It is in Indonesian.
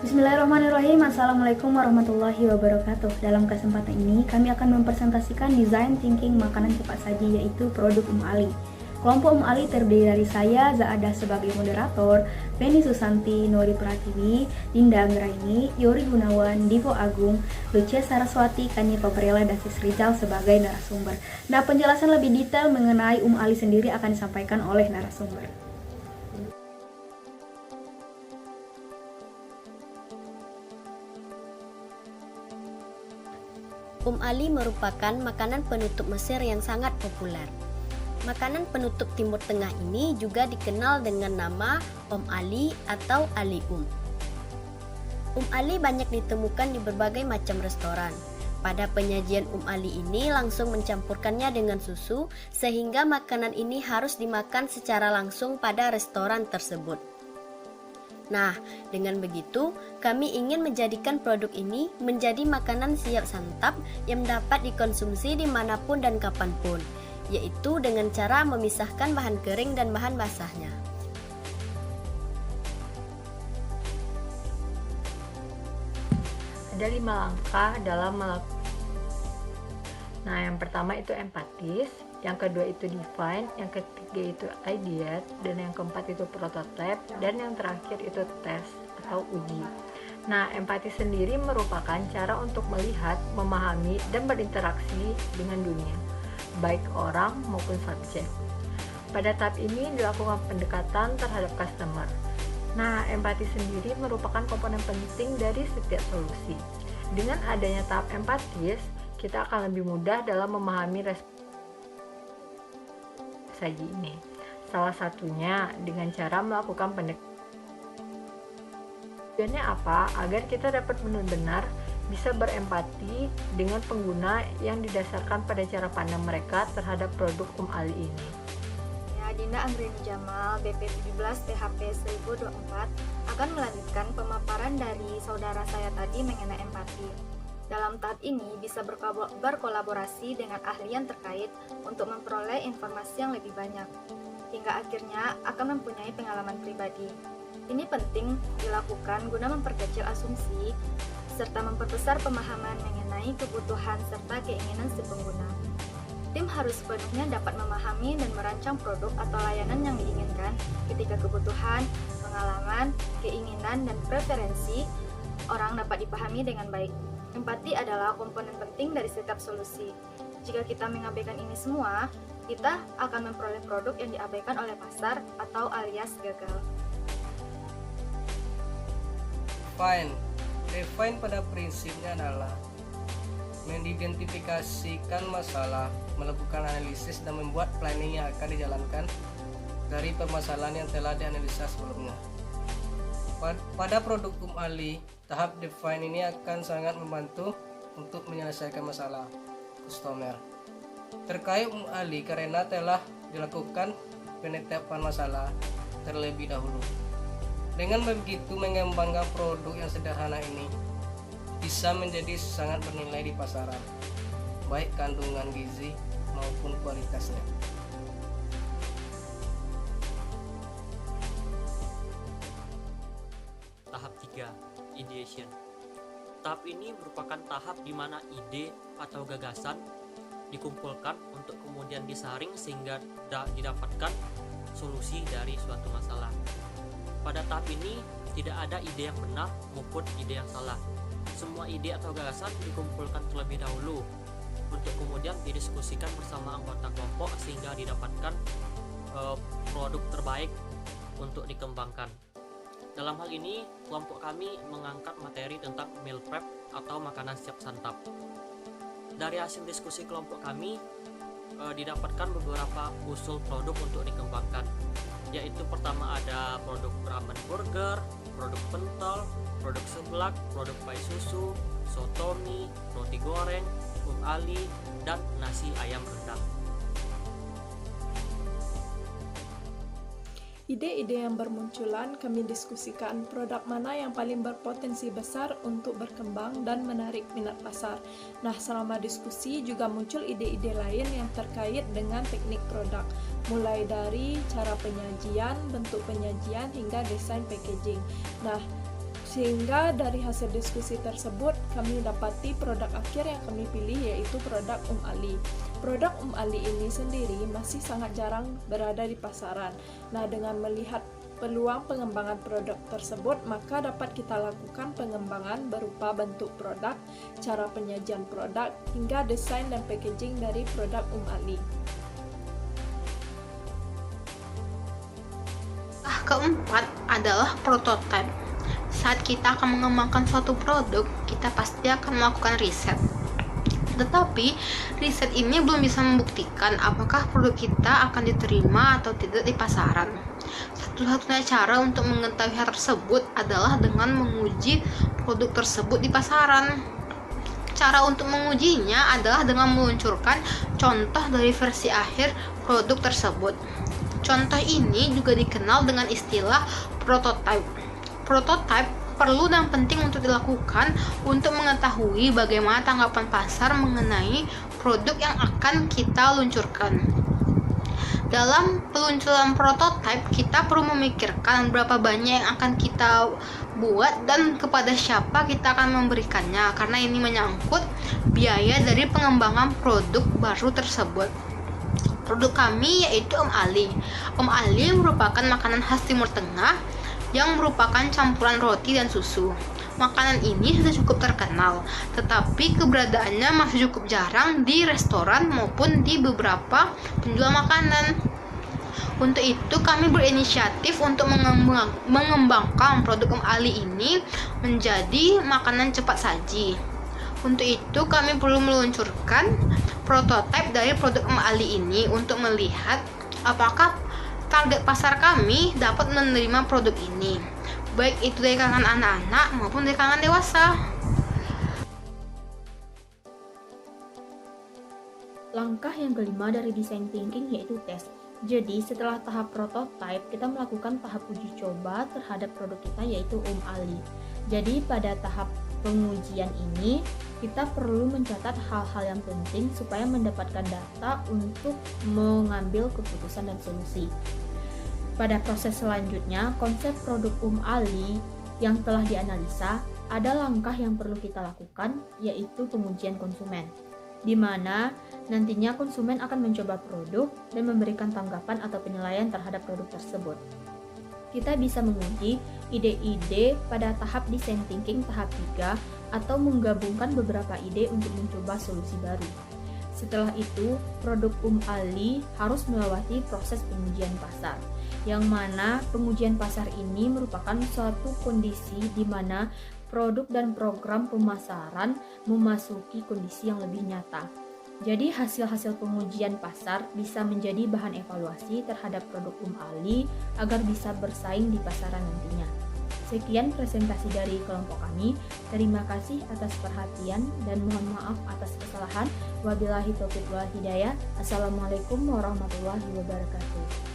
Bismillahirrahmanirrahim. Assalamualaikum warahmatullahi wabarakatuh. Dalam kesempatan ini kami akan mempresentasikan desain thinking makanan cepat saji, yaitu produk Ali. Kelompok Ali terdiri dari saya, Zaada sebagai moderator, Feni Susanti, Nori Pratiwi, Dinda Anggraini, Yori Gunawan, Divo Agung, Lucia Saraswati, Kanye Pabrela, dan Sis Rizal sebagai narasumber. Nah, penjelasan lebih detail mengenai Ali sendiri akan disampaikan oleh narasumber. Ali merupakan makanan penutup Mesir yang sangat populer. Makanan penutup Timur Tengah ini juga dikenal dengan nama Ali atau Ali. Ali banyak ditemukan di berbagai macam restoran. Pada penyajian Ali ini langsung mencampurkannya dengan susu, sehingga makanan ini harus dimakan secara langsung pada restoran tersebut. Nah, dengan begitu, kami ingin menjadikan produk ini menjadi makanan siap santap yang dapat dikonsumsi dimanapun dan kapanpun, yaitu dengan cara memisahkan bahan kering dan bahan basahnya. Ada 5 langkah dalam melakukan. Nah, yang pertama itu empatis, yang kedua itu define, yang ketiga itu ideate, dan yang keempat itu prototype, dan yang terakhir itu test atau uji. Nah, empati sendiri merupakan cara untuk melihat, memahami, dan berinteraksi dengan dunia, baik orang maupun subjek. Pada tahap ini dilakukan pendekatan terhadap customer. Nah, empati sendiri merupakan komponen penting dari setiap solusi. Dengan adanya tahap empatis, kita akan lebih mudah dalam memahami respons saji ini. Salah satunya dengan cara melakukan pendekatan. Tujuannya apa? Agar kita dapat benar-benar bisa berempati dengan pengguna yang didasarkan pada cara pandang mereka terhadap produk Ali ini. Dinda Anggraini Jamal, BP 17 THP 1024 akan melanjutkan pemaparan dari saudara saya tadi mengenai empati. Dalam tahap ini bisa berkolaborasi dengan ahli yang terkait untuk memperoleh informasi yang lebih banyak, hingga akhirnya akan mempunyai pengalaman pribadi. Ini penting dilakukan guna memperkecil asumsi serta memperbesar pemahaman mengenai kebutuhan serta keinginan si pengguna. Tim harus sepenuhnya dapat memahami dan merancang produk atau layanan yang diinginkan ketika kebutuhan, pengalaman, keinginan, dan preferensi orang dapat dipahami dengan baik. Empati adalah komponen penting dari setiap solusi. Jika kita mengabaikan ini semua, kita akan memperoleh produk yang diabaikan oleh pasar atau alias gagal. Define pada prinsipnya adalah mengidentifikasikan masalah, melakukan analisis, dan membuat planning yang akan dijalankan dari permasalahan yang telah dianalisa sebelumnya. Pada produk Ali, tahap define ini akan sangat membantu untuk menyelesaikan masalah customer terkait Ali karena telah dilakukan penetapan masalah terlebih dahulu. Dengan begitu, mengembangkan produk yang sederhana ini bisa menjadi sangat bernilai di pasaran, baik kandungan gizi maupun kualitasnya. Tahap 3, ideation. Tahap ini merupakan tahap di mana ide atau gagasan dikumpulkan untuk kemudian disaring sehingga didapatkan solusi dari suatu masalah. Pada tahap ini tidak ada ide yang benar maupun ide yang salah. Semua ide atau gagasan dikumpulkan terlebih dahulu untuk kemudian didiskusikan bersama anggota kelompok sehingga didapatkan produk terbaik untuk dikembangkan. Dalam hal ini, kelompok kami mengangkat materi tentang meal prep atau makanan siap santap. Dari hasil diskusi kelompok kami, didapatkan beberapa usul produk untuk dikembangkan, yaitu pertama ada produk ramen burger, produk pentol, produk seblak, produk pai susu, soto mie, roti goreng, Ali, dan nasi ayam rendang. Ide-ide yang bermunculan, kami diskusikan produk mana yang paling berpotensi besar untuk berkembang dan menarik minat pasar. Nah, selama diskusi juga muncul ide-ide lain yang terkait dengan teknik produk, mulai dari cara penyajian, bentuk penyajian, hingga desain packaging. Nah, Sehingga dari hasil diskusi tersebut, kami dapati produk akhir yang kami pilih yaitu produk Ali. Produk Ali ini sendiri masih sangat jarang berada di pasaran. Nah, dengan melihat peluang pengembangan produk tersebut, maka dapat kita lakukan pengembangan berupa bentuk produk, cara penyajian produk, hingga desain dan packaging dari produk Ali. Keempat adalah prototype. Saat kita akan mengembangkan suatu produk, kita pasti akan melakukan riset. Tetapi, riset ini belum bisa membuktikan apakah produk kita akan diterima atau tidak di pasaran. Satu-satunya cara untuk mengetahui hal tersebut adalah dengan menguji produk tersebut di pasaran. Cara untuk mengujinya adalah dengan meluncurkan contoh dari versi akhir produk tersebut. Contoh ini juga dikenal dengan istilah prototype. Prototype perlu dan penting untuk dilakukan untuk mengetahui bagaimana tanggapan pasar mengenai produk yang akan kita luncurkan. Dalam peluncuran prototype, kita perlu memikirkan berapa banyak yang akan kita buat dan kepada siapa kita akan memberikannya, karena ini menyangkut biaya dari pengembangan produk baru tersebut. Produk kami yaitu Ali. Ali merupakan makanan khas Timur Tengah yang merupakan campuran roti dan susu. Makanan ini sudah cukup terkenal, tetapi keberadaannya masih cukup jarang di restoran maupun di beberapa penjual makanan. Untuk itu, kami berinisiatif untuk mengembangkan produk Ali ini menjadi makanan cepat saji. Untuk itu, kami perlu meluncurkan prototipe dari produk Ali ini untuk melihat apakah target pasar kami dapat menerima produk ini, baik itu dari kalangan anak-anak maupun dari kalangan dewasa. Langkah yang kelima dari design thinking yaitu tes. Jadi setelah tahap prototype, kita melakukan tahap uji coba terhadap produk kita yaitu Ali. Jadi pada tahap pengujian ini, kita perlu mencatat hal-hal yang penting supaya mendapatkan data untuk mengambil keputusan dan solusi. Pada proses selanjutnya, konsep produk Ali yang telah dianalisa, ada langkah yang perlu kita lakukan, yaitu pengujian konsumen, di mana nantinya konsumen akan mencoba produk dan memberikan tanggapan atau penilaian terhadap produk tersebut. Kita bisa menguji ide-ide pada tahap design thinking tahap 3 atau menggabungkan beberapa ide untuk mencoba solusi baru. Setelah itu, produk Ali harus melewati proses pengujian pasar, yang mana pengujian pasar ini merupakan suatu kondisi di mana produk dan program pemasaran memasuki kondisi yang lebih nyata. Jadi hasil-hasil pengujian pasar bisa menjadi bahan evaluasi terhadap produk Ali agar bisa bersaing di pasaran nantinya. Sekian presentasi dari kelompok kami. Terima kasih atas perhatian dan mohon maaf atas kesalahan. Wabillahi taufiq wal hidayah. Assalamualaikum warahmatullahi wabarakatuh.